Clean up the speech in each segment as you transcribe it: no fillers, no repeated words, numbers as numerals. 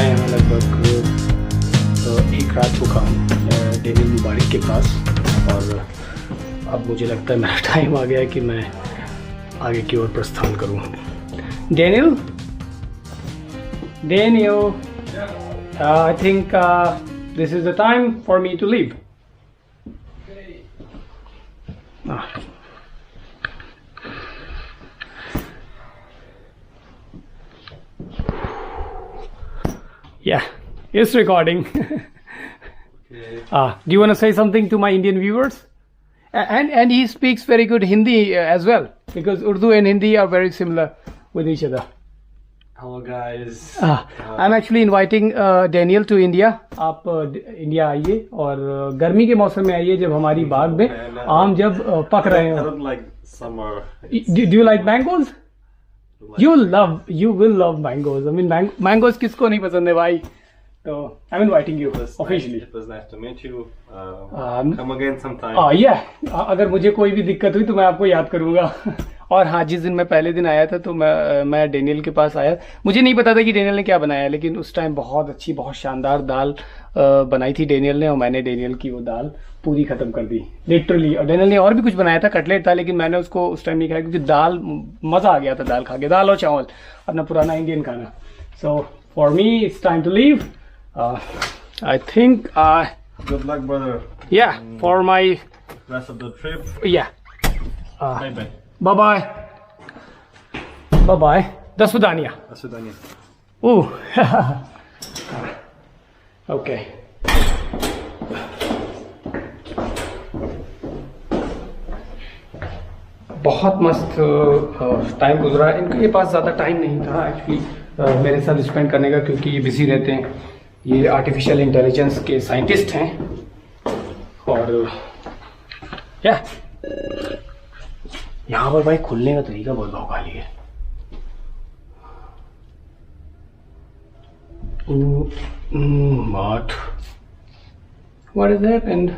मैं यहाँ लगभग एक रात रुका हूँ डेनियल मुबारक के पास, और अब मुझे लगता है मेरा टाइम आ गया है कि मैं आगे की ओर प्रस्थान करूँ। Daniel, I think this is the time for me to leave. Yeah, it's recording. Do you want to say something to my Indian viewers? And he speaks very good Hindi as well, because Urdu and Hindi are very similar with each other. Hello guys. I'm actually inviting Daniel to India. आप India आइए और गर्मी के मौसम में आइए, जब हमारी बाग में आम जब पक रहे हो। I don't like summer. Do you like mangoes? You will love mangoes. I mean, mangoes किसको नहीं पसंद है भाई? तो I'm inviting you officially. It was nice to meet you. Come again sometime. Yeah. अगर मुझे कोई भी दिक्कत हुई तो मैं आपको याद करूँगा। और हाँ, जिस दिन मैं पहले दिन आया था तो मैं डेनियल के पास आया। मुझे नहीं पता था कि डेनियल ने क्या बनाया, लेकिन उस टाइम बहुत अच्छी, बहुत शानदार दाल बनाई थी डेनियल ने, और मैंने डेनियल की वो दाल पूरी ख़त्म कर दी लिटरली। और डेनियल ने और भी कुछ बनाया था, कटलेट था, लेकिन मैंने उसको उस टाइम नहीं खाया क्योंकि दाल, मज़ा आ गया था दाल खा के, दाल और चावल, अपना पुराना इंडियन खाना। So for me it's time to leave. I think Good luck, brother. Yeah, for my Rest of the trip. Yeah. Bye bye. Bye bye. Bye bye. До свидания. До свидания. Okay. बहुत मस्त टाइम गुजरा। इनके पास ज़्यादा टाइम नहीं था एक्चुअली मेरे साथ स्पेंड करने का, क्योंकि ये बिजी रहते हैं। ये आर्टिफिशियल इंटेलिजेंस के साइंटिस्ट हैं, और यहाँ पर भाई खुलने का तरीका बहुत भौकाली है। What has happened?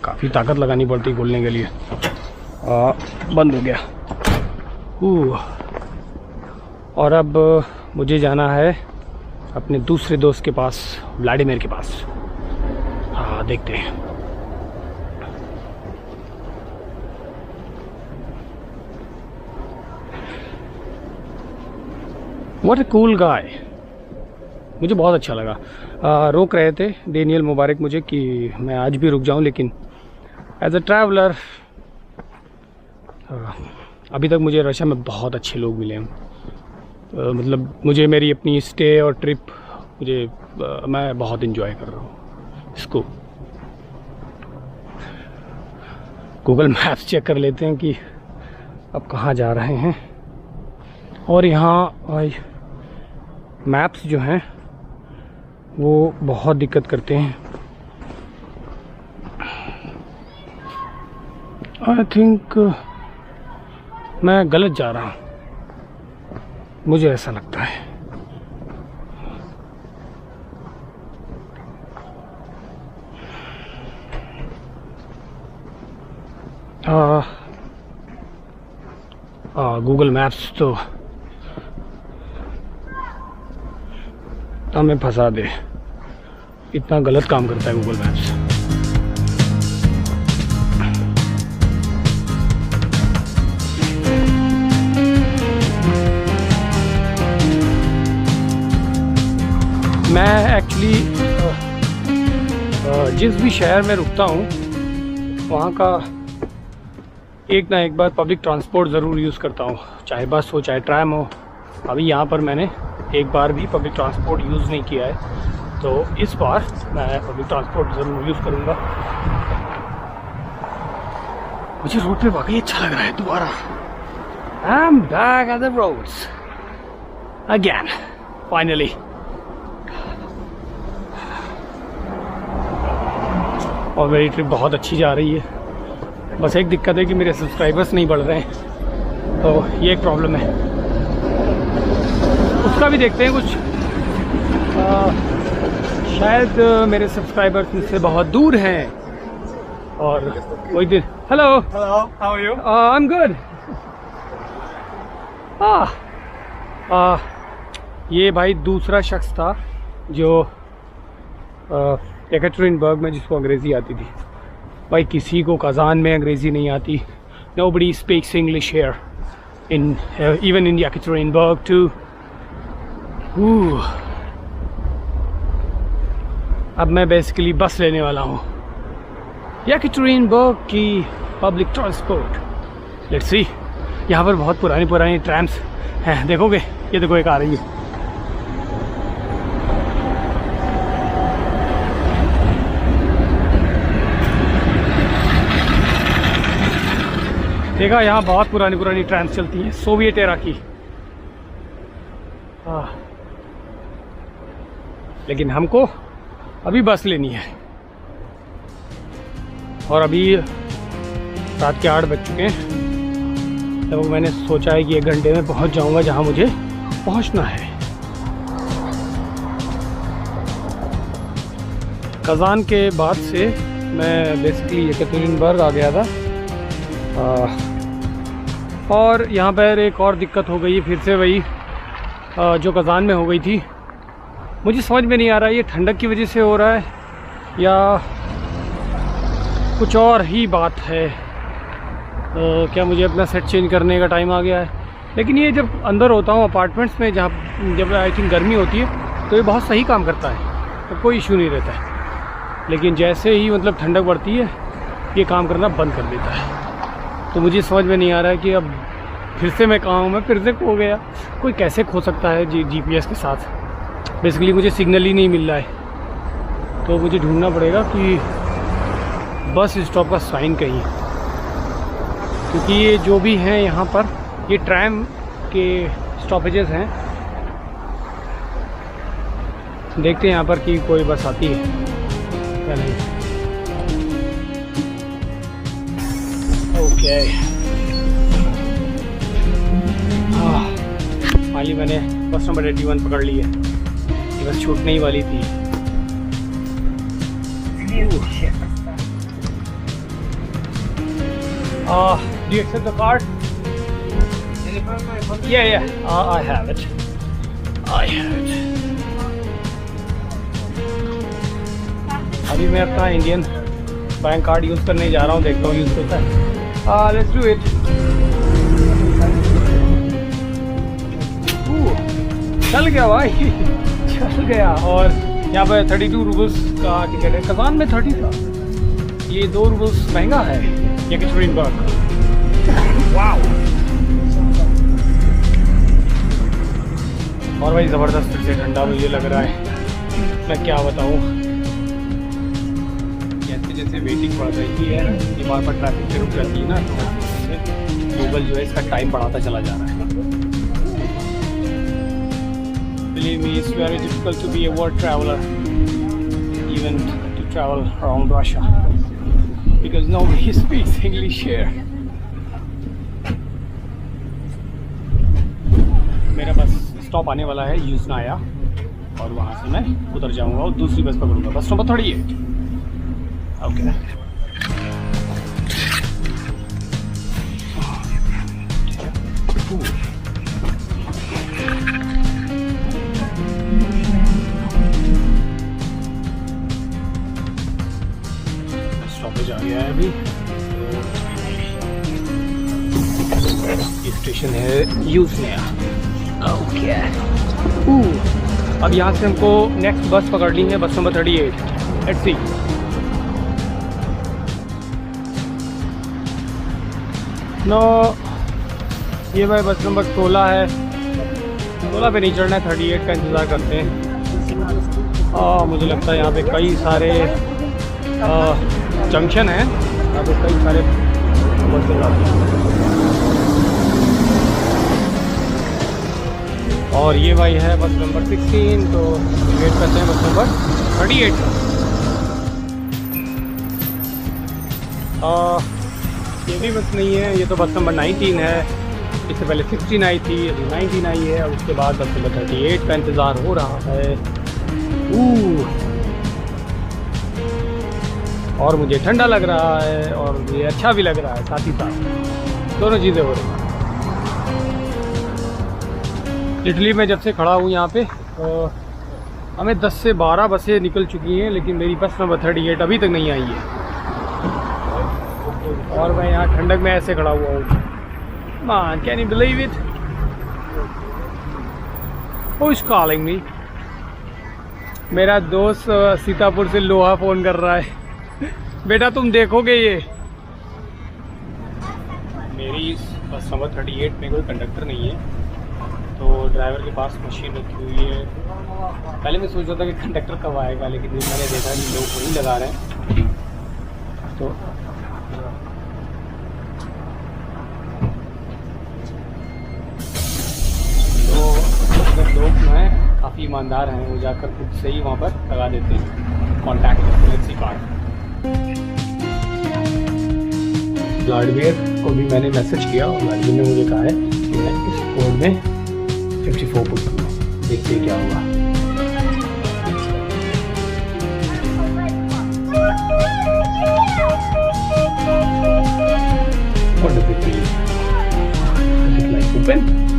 काफ़ी ताकत लगानी पड़ती है खोलने के लिए। बंद हो गया। और अब मुझे जाना है अपने दूसरे दोस्त के पास, व्लादिमीर के पास। देखते हैं। What a cool guy. मुझे बहुत अच्छा लगा। रोक रहे थे डेनियल मुबारक मुझे कि मैं आज भी रुक जाऊं, लेकिन एज अ ट्रैवलर अभी तक मुझे रशिया में बहुत अच्छे लोग मिले हैं। मतलब मुझे मेरी अपनी स्टे और ट्रिप मैं बहुत इन्जॉय कर रहा हूँ इसको। गूगल मैप्स चेक कर लेते हैं कि अब कहाँ जा रहे हैं। और यहाँ मैप्स जो हैं वो बहुत दिक्कत करते हैं। आई थिंक मैं गलत जा रहा हूँ, मुझे ऐसा लगता है। गूगल मैप्स तो हमें फंसा दे, इतना गलत काम करता है गूगल मैप्स। मैं एक्चुअली जिस भी शहर में रुकता हूँ वहाँ का एक ना एक बार पब्लिक ट्रांसपोर्ट ज़रूर यूज़ करता हूँ, चाहे बस हो चाहे ट्रैम हो। अभी यहाँ पर मैंने एक बार भी पब्लिक ट्रांसपोर्ट यूज़ नहीं किया है, तो इस बार मैं पब्लिक ट्रांसपोर्ट ज़रूर यूज़ करूँगा। मुझे रोड पे वाकई अच्छा लग रहा है दोबारा। I am back at the roads again finally. और मेरी ट्रिप बहुत अच्छी जा रही है। बस एक दिक्कत है कि मेरे सब्सक्राइबर्स नहीं बढ़ रहे हैं, तो ये एक प्रॉब्लम है। उसका भी देखते हैं कुछ। शायद मेरे सब्सक्राइबर्स मुझसे बहुत दूर हैं, और वही दिन hello Hello, how are you? I am good. ये भाई दूसरा शख्स था जो येकैटरिनबर्ग में जिसको अंग्रेज़ी आती थी। भाई किसी को कज़ान में अंग्रेज़ी नहीं आती। Nobody speaks English here in even in Yekaterinburg too. अब मैं बेसिकली बस लेने वाला हूँ येकैटरिनबर्ग की पब्लिक ट्रांसपोर्ट। Let's see. यहाँ पर बहुत पुरानी पुरानी ट्रैम्स हैं, देखोगे? ये देखो एक आ रही है। देखा, यहाँ बहुत पुरानी पुरानी ट्रैम्स चलती हैं, सोवियत एरा की। लेकिन हमको अभी बस लेनी है और अभी रात के 8 बज चुके हैं। तो मैंने सोचा है कि 1 घंटे में पहुंच जाऊंगा जहां मुझे पहुंचना है। कज़ान के बाद से मैं बेसिकली येकैटरिनबर्ग आ गया था। और यहाँ पर एक और दिक्कत हो गई, फिर से वही जो कज़ान में हो गई थी। मुझे समझ में नहीं आ रहा है ये ठंडक की वजह से हो रहा है या कुछ और ही बात है। क्या मुझे अपना सेट चेंज करने का टाइम आ गया है? लेकिन ये जब अंदर होता हूँ अपार्टमेंट्स में, जहाँ जब आई थिंक गर्मी होती है, तो ये बहुत सही काम करता है, तो कोई इशू नहीं रहता है। लेकिन जैसे ही मतलब ठंडक बढ़ती है ये काम करना बंद कर देता है। तो मुझे समझ में नहीं आ रहा है कि अब फिर से मैं कहाँ हूँ। मैं फिर से खो गया। कोई कैसे खो सकता है जीपीएस के साथ? बेसिकली मुझे सिग्नल ही नहीं मिल रहा है, तो मुझे ढूंढना पड़ेगा कि बस स्टॉप का साइन कहीं, क्योंकि ये जो भी हैं यहाँ पर ये ट्रैम के स्टॉपेजेस हैं। देखते हैं यहाँ पर कि कोई बस आती है या नहीं। ओके, फाइनली मैंने बस नंबर 81 पकड़ ली है। ये बस छूटने ही वाली थी। Do you accept the card? Yeah. I have it. अभी मैं अपना इंडियन बैंक कार्ड यूज़ करने जा रहा हूँ, देखता हूँ यूज़ होता है। Let's do it. चल गया भाई, चल गया। और यहाँ पर 32 रूबल्स का टिकट है। कज़ान में 30 था, ये 2 रूबल्स महंगा है येकैटरिनबर्ग का। वाओ! और भाई ज़बरदस्त फिर से ठंडा मुझे लग रहा है, मैं क्या बताऊँ। जैसे जैसे वेटिंग बढ़ रही है, ये बार बार ट्रैफिक से रुक जाती है ना, तो गूगल जो है इसका टाइम बढ़ाता चला जा रहा है। Believe me, it's very difficult to be a world traveler, even to travel around Russia, because nobody speaks English here. मेरा बस स्टॉप आने वाला है यूज़नाया, और वहाँ से मैं उतर जाऊँगा और दूसरी बस पकड़ूँगा, बस नंबर 38। ओके, स्टॉपेज आ गया है अभी। ये स्टेशन है यूज़नाया। ओके, अब यहाँ से हमको नेक्स्ट बस पकड़नी है, बस नंबर 38। Let's see. नो, ये भाई बस नंबर 16 है। 16 पे नहीं चढ़ना है, 38 का इंतज़ार करते हैं। मुझे लगता है यहाँ पे कई सारे जंक्शन हैं, यहाँ पे कई सारे बसें आती हैं। और ये भाई है बस नंबर 16, तो वेट करते हैं बस नंबर 38 का। ये भी बस नहीं है, ये तो बस नंबर 19 है। इससे पहले 16 आई थी, अभी 19 आई है, और उसके बाद बस नंबर 38 का इंतज़ार हो रहा है। और मुझे ठंडा लग रहा है और मुझे अच्छा भी लग रहा है, साथ ही साथ दोनों चीज़ें हो रही हैं। इटली में जब से खड़ा हूँ यहाँ पे हमें 10 से 12 बसें निकल चुकी हैं, लेकिन मेरी बस नंबर 38 अभी तक नहीं आई है और मैं यहाँ ठंडक में ऐसे खड़ा हुआ हूँ। Man, can you believe it? Who is calling me? मेरा दोस्त सीतापुर से लोहा फ़ोन कर रहा है। बेटा तुम देखोगे ये? मेरी इस बस नंबर 38 में कोई कंडक्टर नहीं है, तो ड्राइवर के पास मशीन रखी हुई है। पहले मैं सोच रहा था कि कंडक्टर कब आएगा, लेकिन मैंने देखा कि लोग वहीं लगा रहे हैं। तो लोग जो हैं काफ़ी ईमानदार हैं, वो जाकर खुद से ही वहाँ पर लगा देते हैं कॉन्टैक्ट करेंसी कार्ड। लाडवेयर को भी मैंने मैसेज किया और लाडवेयर ने मुझे कहा है कि मैं इस कोड में 54 पुट करूँ, देखते हैं क्या होगा। What does it mean? Is it like open?